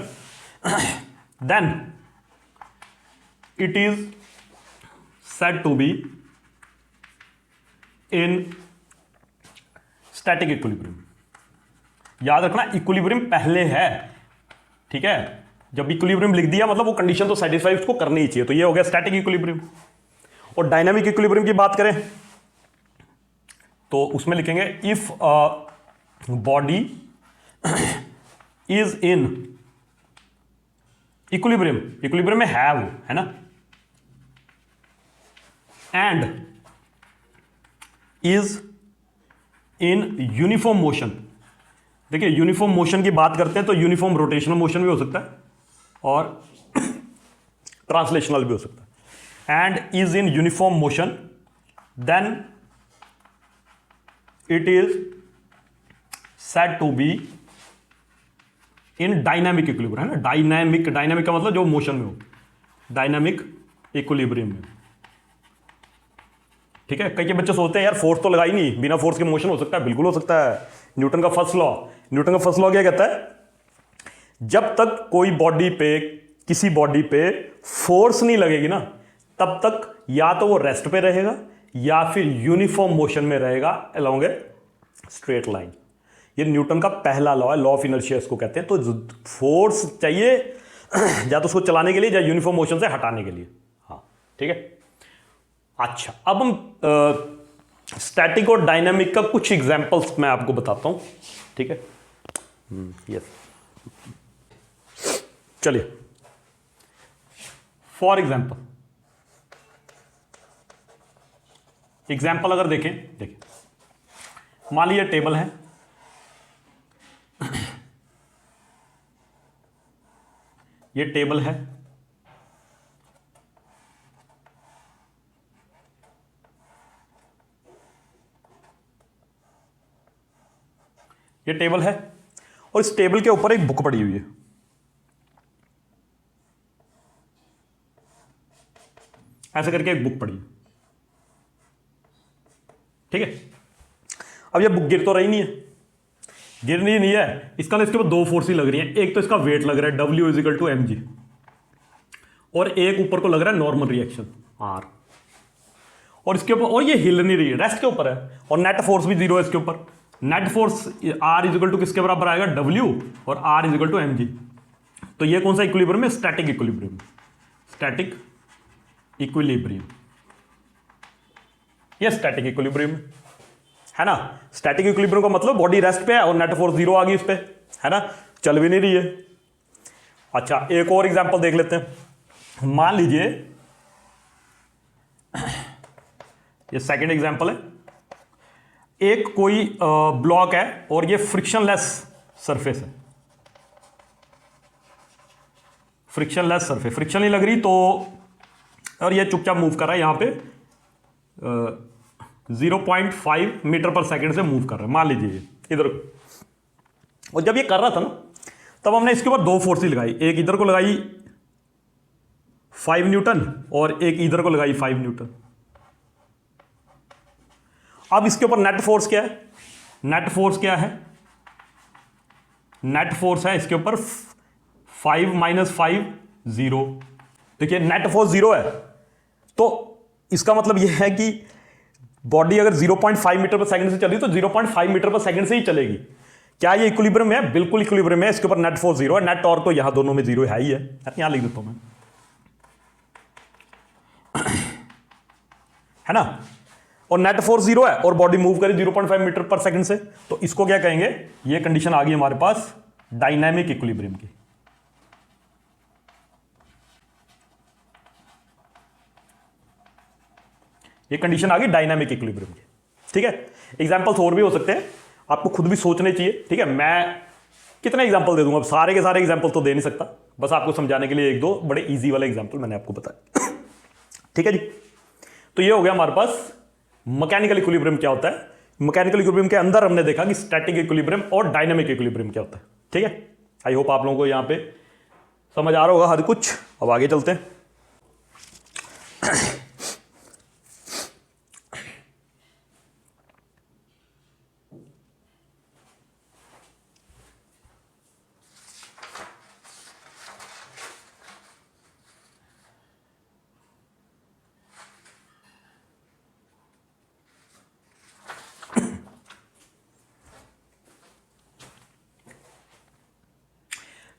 then it is said to be in static equilibrium। याद रखना इक्विलिब्रियम पहले है, ठीक है, जब इक्विलिब्रियम लिख दिया मतलब वो कंडीशन तो सेटिस्फाई उसको करनी ही चाहिए, तो ये हो गया स्टैटिक इक्विलिब्रियम। और डायनामिक इक्विलिब्रियम की बात करें तो उसमें लिखेंगे if a body is in equilibrium, equilibrium में है वो, है ना, and is in uniform motion. देखिए यूनिफॉर्म मोशन की बात करते हैं तो यूनिफॉर्म रोटेशनल मोशन भी हो सकता है और ट्रांसलेशनल भी हो सकता है, and is in uniform motion then it is said to be in dynamic equilibrium, है ना, डायनामिक, डायनामिक का मतलब जो मोशन में हो, डायनामिक इक्विलिब्रियम में। ठीक है, कई बच्चे सोचते हैं यार फोर्स तो लगा ही नहीं, बिना फोर्स के मोशन हो सकता है, बिल्कुल हो सकता है। न्यूटन का फर्स्ट लॉ, न्यूटन का फर्स्ट लॉ क्या कहता है, जब तक कोई बॉडी पे, किसी बॉडी पे फोर्स नहीं लगेगी ना, तब तक या तो वो रेस्ट पे रहेगा या फिर यूनिफॉर्म मोशन में रहेगा अलोंग ए स्ट्रेट लाइन। ये न्यूटन का पहला लॉ है, लॉ ऑफ इनर्शिया इसको कहते हैं। तो फोर्स चाहिए या तो उसको चलाने के लिए या यूनिफॉर्म मोशन से हटाने के लिए। हाँ ठीक है, अच्छा अब हम स्टैटिक और डायनामिक का कुछ एग्जांपल्स मैं आपको बताता हूं, ठीक है। यस, चलिए फॉर एग्जांपल अगर देखें मान लीजिए टेबल है, ये टेबल है, ये टेबल है और इस टेबल के ऊपर एक बुक पड़ी हुई है। ऐसे करके एक बुक पड़ी है, ठीक है। अब ये बुक गिर तो रही नहीं है, गिरनी नहीं है, इसका इसके ऊपर दो फोर्स ही लग रही है। एक तो इसका वेट लग रहा है W = mg, और एक ऊपर को लग रहा है नॉर्मल रिएक्शन R, और इसके ऊपर, और ये हिल नहीं रही है, रेस्ट के ऊपर है, और नेट फोर्स भी 0 है इसके ऊपर। Net force R is equal to किसके बराबर आएगा, डब्ल्यू, और R is equal to M G. तो ये कौन सा इक्विलिब्रियम है, स्टैटिक इक्विलिब्रियम, स्टैटिक इक्विलिब्रियम, ये स्टैटिक इक्विलिब्रियम है ना। स्टैटिक इक्विलिब्रियम का मतलब बॉडी रेस्ट पे है और नेट फोर्स जीरो आ गई उस पे, है ना, चल भी नहीं रही है। अच्छा एक और एग्जांपल देख लेते हैं। मान लीजिए ये सेकंड एग्जांपल है, एक कोई ब्लॉक है और ये फ्रिक्शनलेस सरफेस है, फ्रिक्शनलेस सरफेस, फ्रिक्शन नहीं लग रही तो, और ये चुपचाप मूव कर रहा है यहां पे 0.5 मीटर पर सेकंड से मूव कर रहा है, मान लीजिए इधर। और जब ये कर रहा था ना, तब हमने इसके ऊपर दो फोर्सेस लगाई, एक इधर को लगाई 5 न्यूटन और एक इधर को लगाई 5 न्यूटन। अब इसके ऊपर नेट फोर्स क्या है, नेट फोर्स क्या है, नेट फोर्स है इसके ऊपर 5 - 5 0। देखिए नेट फोर्स 0 है, तो इसका मतलब यह है कि बॉडी अगर 0.5 मीटर पर सेकंड से चल रही तो 0.5 मीटर पर सेकंड से ही चलेगी। क्या ये इक्विलिब्रियम है, बिल्कुल इक्विलिब्रियम है। इसके ऊपर नेट फोर्स 0 है, नेट टॉर्क तो यहां दोनों में 0 है ही है, यहां लिख देता हूं मैं, है ना। और नेट फोर्स 0 है और बॉडी मूव करे 0.5 मीटर पर सेकंड से, तो इसको क्या कहेंगे, ये कंडीशन आ गई हमारे पास डायनामिक इक्विलिब्रियम की। ये कंडीशन आ गई डायनामिक इक्विलिब्रियम की, ठीक है। एग्जांपल्स और भी हो सकते हैं, आपको खुद भी सोचने चाहिए, ठीक है। मैं कितने एग्जांपल दे दूंगा, अब सारे के सारे एग्जांपल तो दे नहीं सकता, बस आपको समझाने के लिए एक दो बड़े इजी वाले एग्जांपल मैंने आपको बताया, ठीक है जी। तो ये हो गया हमारे पास मैकेनिकल इक्विलिब्रियम क्या होता है। मैकेनिकल इक्विलिब्रियम के अंदर हमने देखा कि स्टैटिक इक्विलिब्रियम और डायनामिक इक्विलिब्रियम क्या होता है, ठीक है। आई होप आप लोगों को यहां पे समझ आ रहा होगा हर कुछ। अब आगे चलते हैं।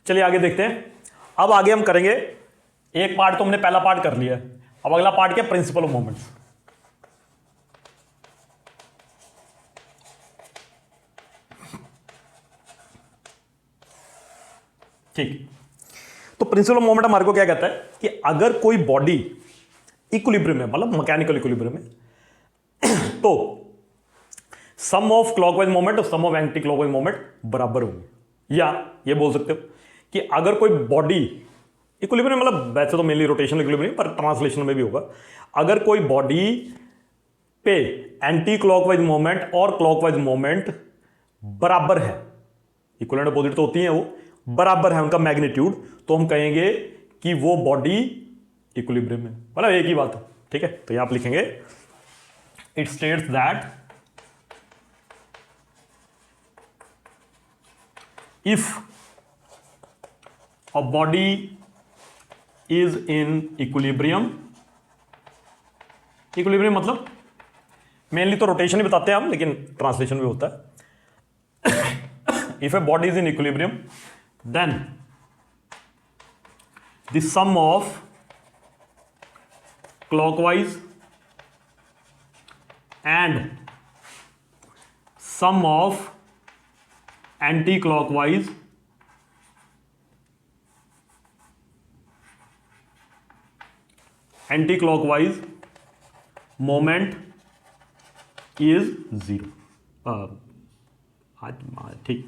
चलिए आगे देखते हैं। अब आगे हम करेंगे, एक पार्ट तो हमने पहला पार्ट कर लिया है, अब अगला पार्ट क्या, प्रिंसिपल ऑफ मोमेंट्स। ठीक, तो प्रिंसिपल ऑफ मोमेंट हमारे को क्या कहता है कि अगर कोई बॉडी इक्विलिब्रियम है, मतलब मैकेनिकल इक्विलिब्रियम है, तो सम ऑफ क्लॉकवाइज मोमेंट और सम ऑफ एंटी क्लॉकवाइज मोमेंट बराबर होंगे। या ये बोल सकते हो कि अगर कोई बॉडी इक्विलिब्रियम, मतलब वैसे तो मेनली रोटेशनल इक्विलिब्रियम, पर ट्रांसलेशन में भी होगा, अगर कोई बॉडी पे एंटी क्लॉकवाइज मोमेंट और क्लॉकवाइज मोमेंट बराबर है, इक्विवेलेंट अपोजिट तो होती है, वो बराबर है उनका मैग्नीट्यूड, तो हम कहेंगे कि वो बॉडी इक्विलिब्रियम में, मतलब एक ही बात है, ठीक है। तो यहां आप लिखेंगे it states that if a body is in equilibrium, equilibrium मतलब मेनली तो रोटेशन ही बताते हैं हम, लेकिन ट्रांसलेशन भी होता है। If a body is in equilibrium then the sum of clockwise and sum of anti clockwise anti clockwise moment is 0। ठीक,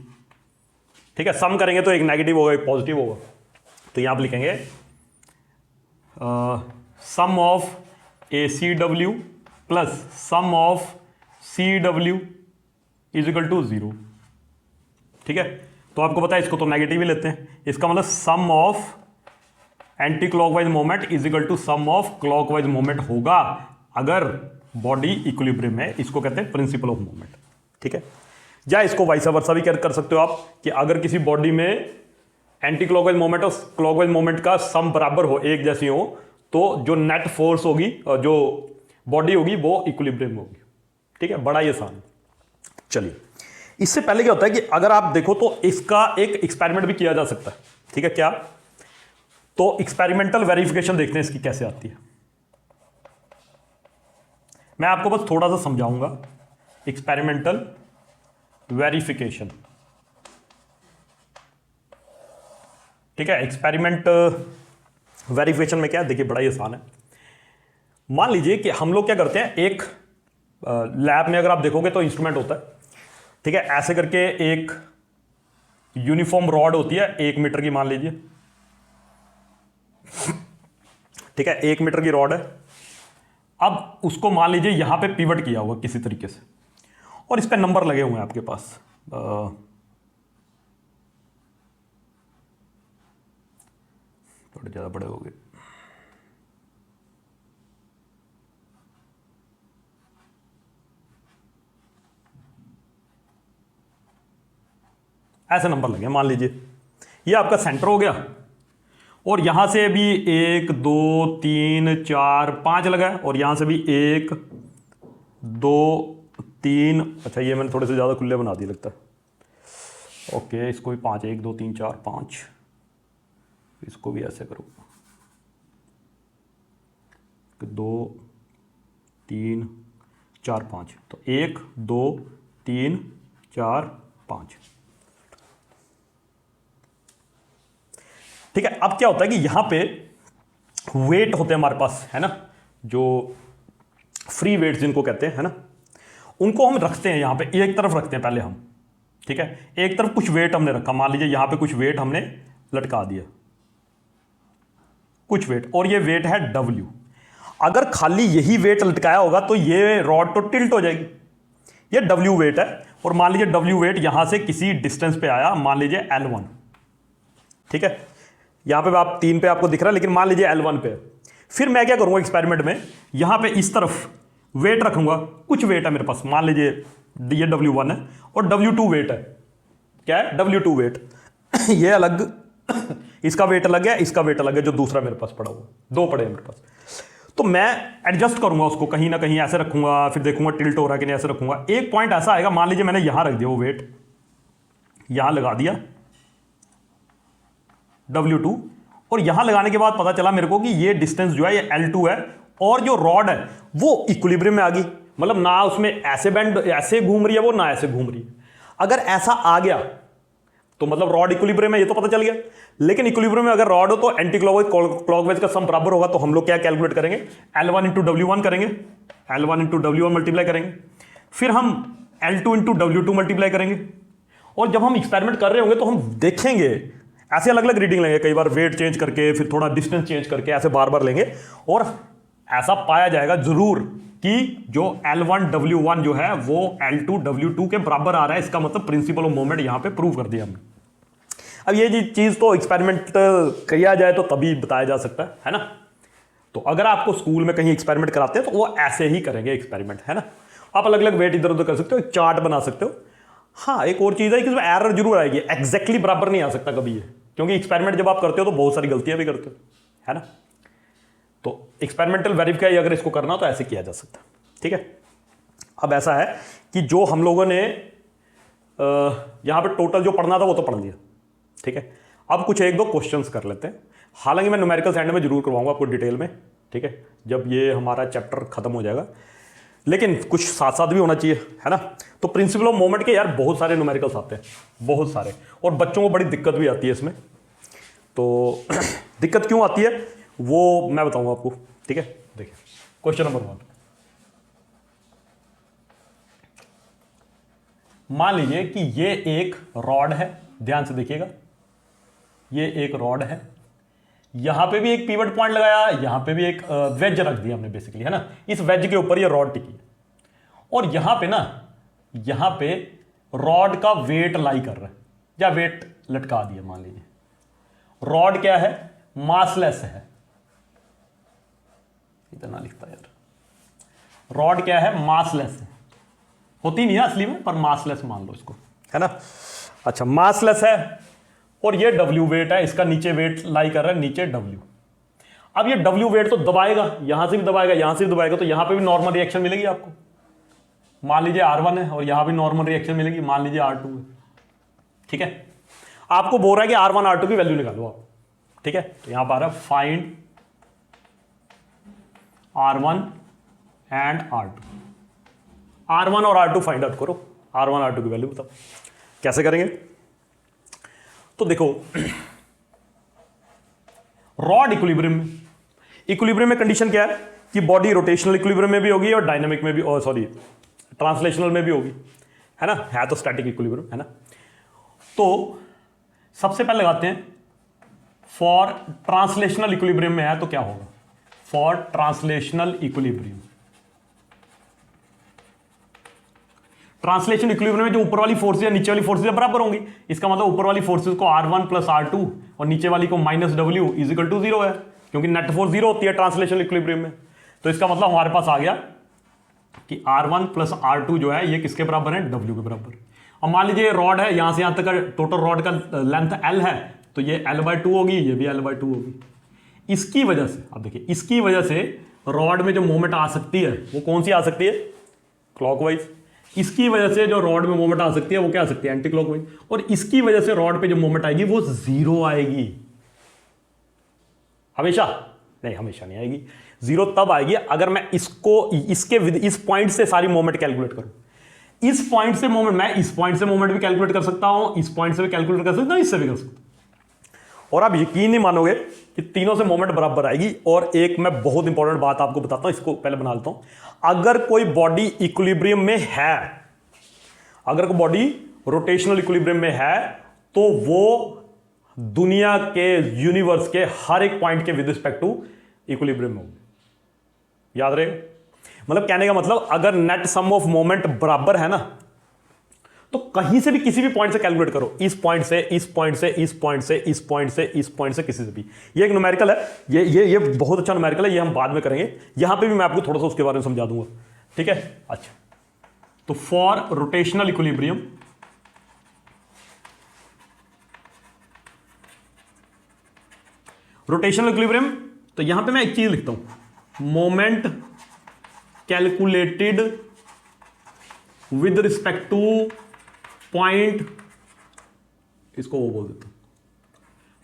ठीक है। सम करेंगे तो एक नेगेटिव होगा एक पॉजिटिव होगा, तो यहां आप लिखेंगे sum of A C W plus sum of C W is equal to 0, ठीक है। तो आपको पता है इसको तो नेगेटिव ही लेते हैं, इसका मतलब sum of anti clockwise moment is equal to sum of clockwise moment होगा अगर बॉडी इक्विलिब्रियम है, इसको कहते हैं प्रिंसिपल ऑफ मोमेंट, ठीक है। या इसको वाइस वर्सा भी कर सकते हो आप कि अगर किसी बॉडी में एंटी क्लॉकवाइज मोमेंट और क्लॉकवाइज मोमेंट का सम बराबर हो, एक जैसी हो, तो जो नेट फोर्स होगी और जो बॉडी होगी वो इक्विलिब्रियम होगी, ठीक है। बड़ा ही आसान। चलिए इससे पहले क्या होता है कि अगर आप देखो तो इसका एक एक्सपेरिमेंट भी किया जा सकता है, ठीक है। क्या? तो एक्सपेरिमेंटल वेरिफिकेशन देखते हैं इसकी कैसे आती है। मैं आपको बस थोड़ा सा समझाऊंगा एक्सपेरिमेंटल वेरिफिकेशन, ठीक है। एक्सपेरिमेंट वेरिफिकेशन में क्या है, देखिए बड़ा ही आसान है। मान लीजिए कि हम लोग क्या करते हैं, एक लैब में अगर आप देखोगे तो इंस्ट्रूमेंट होता है, ठीक है। ऐसे करके एक यूनिफॉर्म रॉड होती है 1 मीटर की, मान लीजिए, ठीक है। 1 मीटर की रॉड है। अब उसको मान लीजिए यहां पे पिवट किया हुआ किसी तरीके से, और इस पे नंबर लगे हुए हैं आपके पास। थोड़े ज्यादा बड़े हो गए। ऐसे नंबर लगे, मान लीजिए ये आपका सेंटर हो गया, और यहां से भी 1 2 3 4 5 लगा है, और यहां से भी 1 2 3, अच्छा ये मैंने थोड़े से ज़्यादा खुले बना दिए लगता है। ओके, इसको भी 5, 1 2 3 4 5, इसको भी ऐसे करो, 2 3 4 5, तो 1 2 3 4 5, ठीक है। अब क्या होता है कि यहां पे वेट होते हैं हमारे पास, है ना, जो फ्री वेट जिनको कहते हैं, है ना, उनको हम रखते हैं यहां पे एक तरफ रखते हैं पहले हम, ठीक है। एक तरफ कुछ वेट हमने रखा, मान लीजिए यहां पे कुछ वेट हमने लटका दिया, कुछ वेट, और ये वेट है W। अगर खाली यही वेट लटकाया होगा तो ये रॉड तो टिल्ट हो जाएगी। ये W वेट है, और मान लीजिए W वेट यहां से किसी डिस्टेंस पे आया, मान लीजिए L1, ठीक है। यहां पे आप 3 पे आपको दिख रहा है, लेकिन मान लीजिए L1 पे। फिर मैं क्या करूंगा एक्सपेरिमेंट में, यहां पे इस तरफ वेट रखूंगा, कुछ वेट है मेरे पास, मान लीजिए ये W1 है, और W2 वेट है। क्या है? W2 wait. ये अलग, इसका वेट अलग है, इसका वेट अलग है, जो दूसरा मेरे पास पड़ा हुआ, 2 पड़े हैं मेरे पास। तो मैं एडजस्ट करूंगा उसको, कहीं ना कहीं ऐसे रखूंगा, फिर देखूंगा टिल्ट हो रहा है कि नहीं, ऐसे रखूंगा। एक पॉइंट ऐसा आएगा, मान लीजिए मैंने यहां रख दिया वो वेट, यहां लगा दिया W2, और यहां लगाने के बाद पता चला मेरे को कि ये डिस्टेंस जो है ये L2 है, और जो रॉड है वो इक्विलिब्रियम में आ गई, मतलब ना उसमें ऐसे बैंड ऐसे घूम रही है वो, ना ऐसे घूम रही है। अगर ऐसा आ गया तो मतलब रॉड इक्विलिब्रियम है, ये तो पता चल गया। लेकिन इक्विलिब्रियम में अगर रॉड हो तो एंटी क्लॉकवाइज का सम बराबर होगा, तो हम लोग क्या कैलकुलेट करेंगे, L1 इंटू W1 करेंगे, L1 इंटू W1 मल्टीप्लाई करेंगे, फिर हम L2 इंटू W2 मल्टीप्लाई करेंगे। और जब हम एक्सपेरिमेंट कर रहे होंगे तो हम देखेंगे, ऐसे अलग अलग रीडिंग लेंगे, कई बार वेट चेंज करके, फिर थोड़ा डिस्टेंस चेंज करके, ऐसे बार बार लेंगे, और ऐसा पाया जाएगा जरूर कि जो L1 W1 जो है वो L2 W2 के बराबर आ रहा है। इसका मतलब प्रिंसिपल ऑफ मोमेंट यहां पे प्रूव कर दिया हमने। अब ये चीज तो एक्सपेरिमेंट किया जाए तो तभी बताया जा सकता है ना। तो अगर आपको स्कूल में कहीं एक्सपेरिमेंट कराते हैं तो वो ऐसे ही करेंगे एक्सपेरिमेंट, है ना। आप अलग अलग वेट इधर उधर कर सकते हो, चार्ट बना सकते हो। हाँ, एक और चीज है कि इसमें एरर जरूर आएगी, एग्जैक्टली बराबर नहीं आ सकता कभी ये, क्योंकि एक्सपेरिमेंट जब आप करते हो तो बहुत सारी गलतियां भी करते हो, है ना। तो एक्सपेरिमेंटल वेरिफाई अगर इसको करना तो ऐसे किया जा सकता है, ठीक है। अब ऐसा है कि जो हम लोगों ने यहां पे टोटल जो पढ़ना था वो तो पढ़ लिया, ठीक है। अब कुछ 1-2 क्वेश्चंस कर लेते हैं, हालांकि मैं न्यूमेरिकल एंड में जरूर करवाऊंगा आपको डिटेल में, ठीक है, जब ये हमारा चैप्टर खत्म हो जाएगा। लेकिन कुछ साथ साथ भी होना चाहिए, है ना। तो प्रिंसिपल ऑफ मोमेंट के यार बहुत सारे न्यूमेरिकल्स आते हैं, बहुत सारे, और बच्चों को बड़ी दिक्कत भी आती है इसमें। तो दिक्कत क्यों आती है वो मैं बताऊंगा आपको, ठीक है। देखिए क्वेश्चन नंबर 1, मान लीजिए कि ये एक रॉड है, ध्यान से देखिएगा, ये एक रॉड है, यहां पे भी एक पिवट पॉइंट लगाया, यहां पे भी एक वेज रख दिया हमने बेसिकली, है ना। इस वेज के ऊपर ये रॉड टिकी है, और यहां पे ना, यहां पे रॉड का वेट लाई कर रहा है, या वेट लटका दिया, मान लीजिए। रॉड क्या है, मासलेस है, इतना लिखता यार, रॉड क्या है, मासलेस है, होती नहीं है असली में, पर मासलेस मान लो इसको, है ना। अच्छा, मासलेस है, और ये W वेट है, इसका नीचे वेट लाई कर रहा है, नीचे W। अब ये W वेट तो दबाएगा, यहां से भी दबाएगा, यहां से भी दबाएगा, तो यहां पे भी नॉर्मल रिएक्शन मिलेगी आपको, मान लीजिए R1 है और यहां भी नॉर्मल रिएक्शन मिलेगी, मान लीजिए R2 है। ठीक है, आपको बोल रहा है कि R1 R2 की वैल्यू निकालो आप। ठीक है, तो यहां पर आ रहा है find R1 and R2। R1 और R2 फाइंड आउट करो, R1 R2 की वैल्यू बताओ। कैसे करेंगे? तो देखो, रॉड इक्विलिब्रियम में कंडीशन क्या है कि बॉडी रोटेशनल इक्विलिब्रियम में भी होगी और डायनामिक में भी, सॉरी ट्रांसलेशनल में भी होगी, है ना, है तो स्टैटिक इक्विलिब्रियम, है ना। तो सबसे पहले लगाते हैं फॉर ट्रांसलेशनल इक्विलिब्रियम में है तो क्या होगा, for translational equilibrium, translation equilibrium में जो ऊपर वाली फोर्सेज है नीचे वाली फोर्सेज बराबर होंगी। इसका मतलब ऊपर वाली फोर्सेज को R1 प्लस R2 और नीचे वाली को -W इज इक्वल टू 0 है, क्योंकि नेट फोर्स 0 होती है ट्रांसलेशन इक्विलिब्रियम में। तो इसका मतलब हमारे पास आ गया कि R1 प्लस R2 जो है ये किसके बराबर है, W के बराबर। अब मान लीजिए रॉड है, यहां से यहां तक का टोटल रॉड का लेंथ L है, तो ये L/2 होगी, ये भी L/2 होगी। इसकी वजह से, अब देखिए, इसकी वजह से रॉड में जो मोमेंट आ सकती है वो कौन सी आ सकती है, क्लॉकवाइज। इसकी वजह से जो रॉड में मोमेंट आ सकती है वो क्या आ सकती है, एंटी क्लॉकवाइज। और इसकी वजह से रॉड पे जो मोमेंट आएगी वो 0 आएगी। हमेशा नहीं, हमेशा नहीं आएगी। 0 तब आएगी अगर मैं इसको इस पॉइंट से सारी मोमेंट कैलकुलेट करूं। इस पॉइंट से मोमेंट, मैं इस पॉइंट से मोमेंट भी कैलकुलेट कर सकता हूं, इस पॉइंट से भी कैलकुलेट कर सकता हूं, इससे भी कर सकता हूं। और आप यकीन नहीं मानोगे कि तीनों से मोमेंट बराबर आएगी। और एक मैं बहुत इंपॉर्टेंट बात आपको बताता हूं, इसको पहले बना लेता हूं। अगर कोई बॉडी इक्विलिब्रियम में है, अगर कोई बॉडी रोटेशनल इक्विलिब्रियम में है, तो वो दुनिया के, यूनिवर्स के हर एक पॉइंट के विद रिस्पेक्ट टू इक्विलिब्रियम में होगी। याद रहे, मतलब कहने का मतलब अगर नेट सम ऑफ मोमेंट बराबर है ना, तो कहीं से भी किसी भी पॉइंट से कैलकुलेट करो, इस पॉइंट से, इस पॉइंट से, इस पॉइंट से, इस पॉइंट से, इस पॉइंट से, किसी से भी। ये एक न्यूमेरिकल है, ये बहुत अच्छा न्यूमेरिकल है, ये हम बाद में करेंगे। यहां पे भी मैं आपको थोड़ा सा उसके बारे में समझा दूंगा। ठीक है, अच्छा, तो for rotational equilibrium, rotational equilibrium, तो यहां पे मैं एक चीज लिखता हूं, moment calculated with respect two point, इसको वो बोल देता हूं।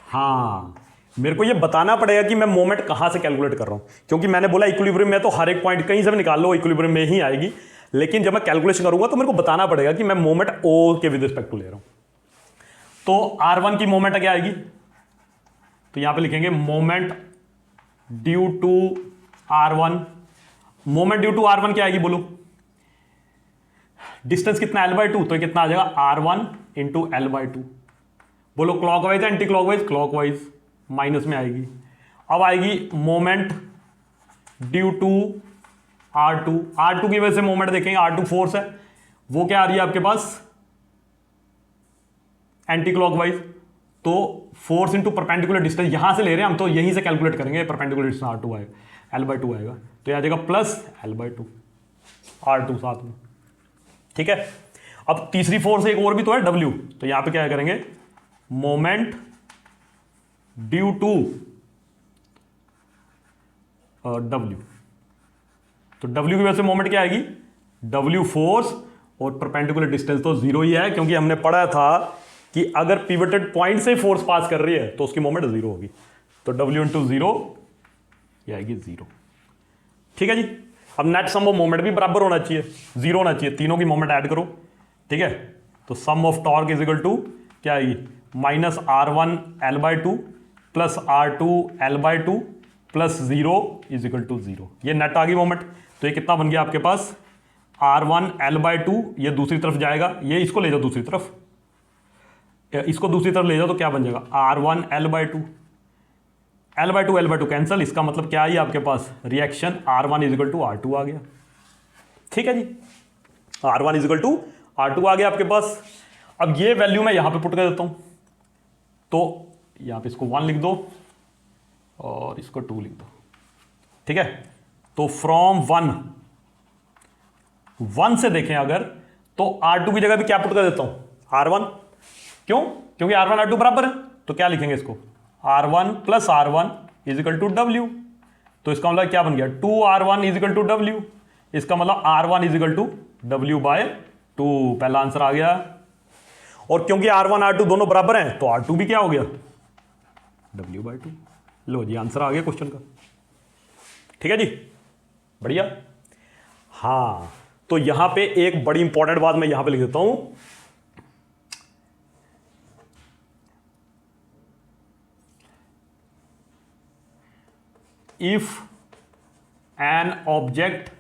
हाँ, मेरे को ये बताना पड़ेगा कि मैं मोमेंट कहां से कैलकुलेट कर रहा हूं, क्योंकि मैंने बोला इक्विलिब्रियम में तो हर एक पॉइंट कहीं से भी निकाल लो, इक्विलिब्रियम में ही आएगी। लेकिन जब मैं कैलकुलेशन करूंगा तो मेरे को बताना पड़ेगा कि मैं मोमेंट O के विद रिस्पेक्ट टू ले रहा हूं। तो R1 की मोमेंट क्या आएगी, तो यहां पे लिखेंगे moment due to R1। Moment due to R1 क्या आएगी बोलो, डिस्टेंस कितना L/2, तो कितना आ जाएगा R1 इंटू L/2। बोलो क्लॉकवाइज है एंटी क्लॉकवाइज, क्लॉकवाइज, माइनस में आएगी। अब आएगी मोमेंट ड्यू टू R2 की वजह से मोमेंट देखेंगे, R2 फोर्स है, वो क्या आ रही है आपके पास, एंटी क्लॉकवाइज। तो फोर्स इंटू परपेंडिकुलर डिस्टेंस, यहां से ले रहे हैं हम, तो यहीं से कैलकुलेट करेंगे, परपेंडिकुलर डिस्टेंस R2 आएगा, L/2 आएगा, तो यह आ जाएगा प्लस L/2, R2 साथ में। ठीक है, अब तीसरी फोर्स एक और भी तो है, W, तो यहां पे क्या करेंगे, मोमेंट ड्यू टू W, तो W की वजह से मोमेंट क्या आएगी, W फोर्स, और परपेंडिकुलर डिस्टेंस तो 0 ही है, क्योंकि हमने पढ़ा था कि अगर पिवटेड पॉइंट से फोर्स पास कर रही है तो उसकी मोमेंट 0 होगी। तो W इंटू 0 ये आएगी 0। ठीक है जी, अब नेट सम ऑफ मोमेंट भी बराबर होना चाहिए, 0 होना चाहिए, तीनों की मोमेंट ऐड करो। ठीक है, तो sum of torque is equal to क्या आएगी, minus R1 L/2 plus R2 L/2 plus 0 is equal to 0। ये नेट आ गई मोमेंट। तो ये कितना बन गया आपके पास, R1 L/2, ये दूसरी तरफ जाएगा, ये इसको ले जाओ दूसरी तरफ, इसको दूसरी तरफ ले जाओ तो क्या बन जाएगा, R1 L/2 कैंसिल। इसका मतलब क्या है आपके पास, reaction R1 is equal to R2 आ गया। ठीक है जी, R1 is equal to R2 आ गया आपके पास। अब ये वैल्यू मैं यहां पे पुट कर देता हूं, तो यहां पे इसको 1 लिख दो और इसको 2 लिख दो। ठीक है, तो फ्रॉम 1 से देखें अगर, तो R2 की जगह भी क्या पुट कर देता हूं, R1। क्यों, क्योंकि R1 R2 बराबर है, तो क्या लिखेंगे इसको, R1 plus R1 is equal to W। तो इसका मतलब क्या बन गया, 2R1 is equal to W। इसका मतलब R1 is equal to W/2, पहला आंसर आ गया। और क्योंकि R1 R2 दोनों बराबर हैं तो R2 भी क्या हो गया, W/2। लो जी, आंसर आ गया क्वेश्चन का। ठीक है जी, बढ़िया। हाँ, तो यहां पे एक बड़ी इंपॉर्टेंट बात मैं यहां पे लिख देता हूं, if an object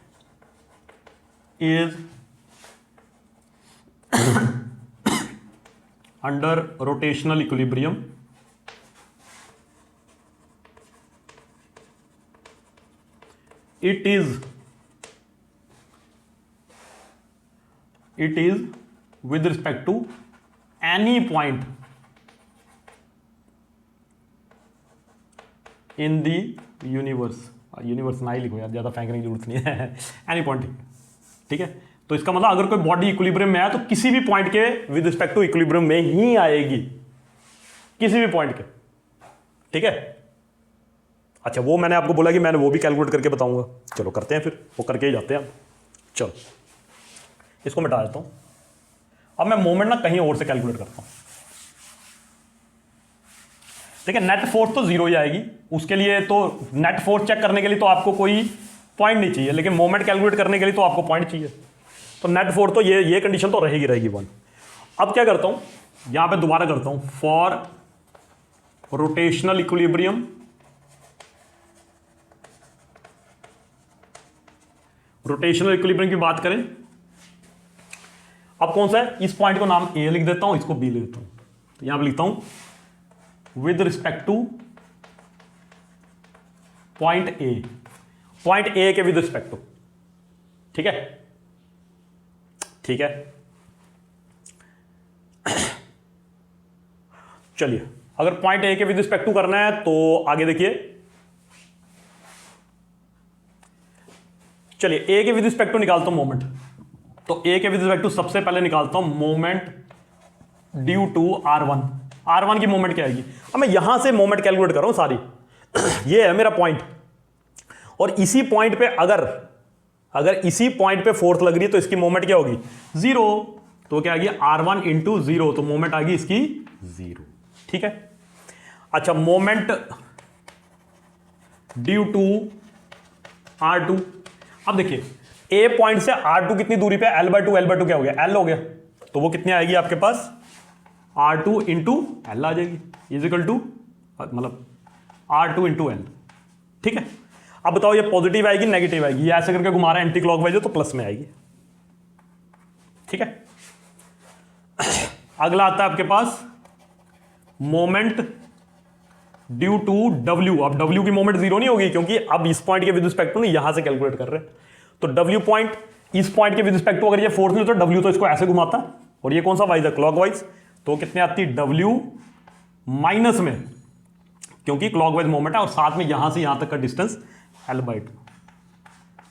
is under rotational equilibrium, it is with respect to any point in the universe ना ही लिखो यार, ज़्यादा फेंकने की जरूरत नहीं है। एनी पॉइंट, ठीक है। तो इसका मतलब अगर कोई बॉडी इक्विलिब्रियम में है तो किसी भी पॉइंट के विद रिस्पेक्ट टू इक्विलिब्रियम में ही आएगी, किसी भी पॉइंट के। ठीक है, अच्छा वो मैंने आपको बोला कि मैंने वो भी कैलकुलेट करके बताऊंगा। चलो करते हैं, फिर वो करके ही जाते हैं। चलो इसको मिटा देता हूं। अब मैं मोमेंट ना कहीं और से कैलकुलेट करता हूं। ठीक है, नेट फोर्स तो जीरो ही आएगी, उसके लिए तो नेट फोर्स चेक करने के लिए तो आपको कोई पॉइंट नहीं चाहिए, लेकिन मोमेंट कैलकुलेट करने के लिए तो आपको पॉइंट चाहिए। तो नेट फोर्स तो ये कंडीशन तो रहेगी 1। अब क्या करता हूं, यहां पे दोबारा करता हूं, for rotational equilibrium, rotational equilibrium की बात करें, अब कौन सा है, इस पॉइंट को नाम ए लिख देता हूं, इसको बी लिख देता हूं। तो यहां पे लिखता हूं with respect two point A के विद रिस्पेक्ट टू। ठीक है, ठीक है। चलिए, अगर पॉइंट ए के विद रिस्पेक्ट टू करना है तो आगे देखिए, चलिए ए के विद रिस्पेक्ट टू निकालता हूं मोमेंट। तो ए के विद रिस्पेक्ट टू सबसे पहले निकालता हूं moment due to R1। R1 की मोमेंट क्या आएगी। अब मैं यहां से मोमेंट कैलकुलेट कर रहा हूं सारी। ये है मेरा पॉइंट, और इसी पॉइंट पे अगर इसी पॉइंट पे फोर्स लग रही है तो इसकी मोमेंट क्या होगी, 0। तो क्या आ गया, R1 इंटू 0, तो मोमेंट आ गई इसकी 0। ठीक है, अच्छा मोमेंट ड्यू टू R2। अब देखिए ए पॉइंट से R2 कितनी दूरी पे, L/2 क्या हो गया, L हो गया। तो वो कितनी आएगी आपके पास, R2 इंटू L आ जाएगी, इज इक्वल टू मतलब R2 इंटू L। ठीक है, अब बताओ ये पॉजिटिव आएगी नेगेटिव आएगी, ये ऐसे करके घुमा रहा है एंटी क्लॉकवाइज, तो प्लस में आएगी। ठीक है, अगला आता है आपके पास मोमेंट ड्यू टू W। अब W की मोमेंट 0 नहीं होगी, क्योंकि अब इस पॉइंट के विद रिस्पेक्ट टू नहीं, यहां से कैलकुलेट कर रहे हैं। तो W पॉइंट, इस पॉइंट के विद रिस्पेक्ट टू अगर ये फोर्स नहीं तो W तो इसको ऐसे घुमाता, और ये कौन सा वाइज है, क्लॉकवाइज। तो कितने आती, W माइनस में, क्योंकि क्लॉकवाइज मोमेंट है, और साथ में यहां से यहां तक का डिस्टेंस L/2।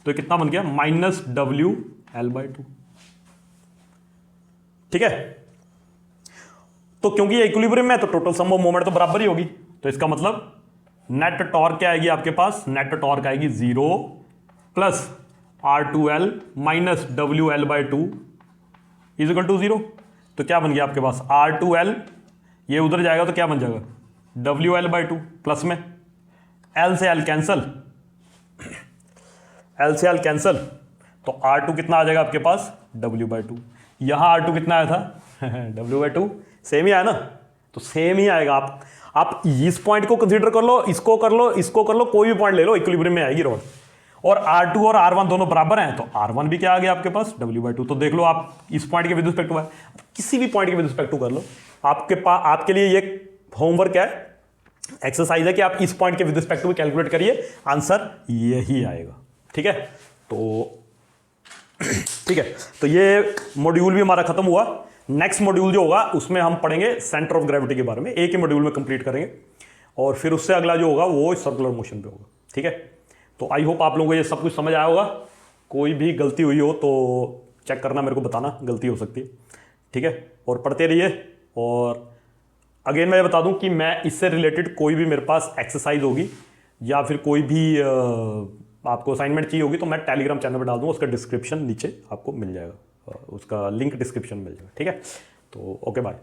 तो ये कितना बन गया, -W L/2। ठीक है, तो क्योंकि ये इक्विलिब्रियम में है तो टोटल सम ऑफ मोमेंट तो बराबर ही होगी। तो इसका मतलब नेट टॉर्क क्या आएगी आपके पास, नेट टॉर्क आएगी 0 plus R2L minus WL/2 is equal to 0। तो क्या बन गया आपके पास, R2L, ये उधर जाएगा तो क्या बन जाएगा, WL/2 प्लस में L से L कैंसल, L से L कैंसल, तो R2 कितना आ जाएगा आपके पास, W/2। यहां R2 कितना आया था W/2, सेम ही आया ना, तो सेम ही आएगा। आप इस पॉइंट को कंसीडर कर लो, इसको कर लो, इसको कर लो, कोई भी पॉइंट ले लो, इक्विलिब्रियम में आएगी रॉड। और R2 और R1 दोनों बराबर हैं, तो R1 भी क्या आ गया आपके पास, W/2। तो देख लो आप इस पॉइंट के विद रिस्पेक्ट टू है, किसी भी पॉइंट के विद रिस्पेक्ट टू कर लो। आपके लिए ये होमवर्क है, एक्सरसाइज है कि आप इस पॉइंट के विद रिस्पेक्ट टू कैलकुलेट करिए, आंसर यही आएगा। ठीक है, तो ठीक है, तो ये मॉड्यूल भी हमारा खत्म हुआ। नेक्स्ट मॉड्यूल जो होगा उसमें हम पढ़ेंगे सेंटर ऑफ ग्रेविटी के बारे में, एक ही मॉड्यूल में कंप्लीट करेंगे, और फिर उससे अगला जो होगा वो सर्कुलर मोशन पे होगा। ठीक है, तो आई होप आप लोगों को ये सब कुछ समझ आया होगा। कोई भी गलती हुई हो तो चेक करना, मेरे को बताना, गलती हो सकती है। ठीक है, और पढ़ते रहिए। और अगेन मैं ये बता दूं कि मैं इससे रिलेटेड कोई भी मेरे पास एक्सरसाइज होगी या फिर कोई भी आपको असाइनमेंट चाहिए होगी तो मैं टेलीग्राम चैनल पर डाल दूँगा, उसका डिस्क्रिप्शन नीचे आपको मिल जाएगा, उसका लिंक डिस्क्रिप्शन में मिल जाएगा। ठीक है, तो ओके बाय।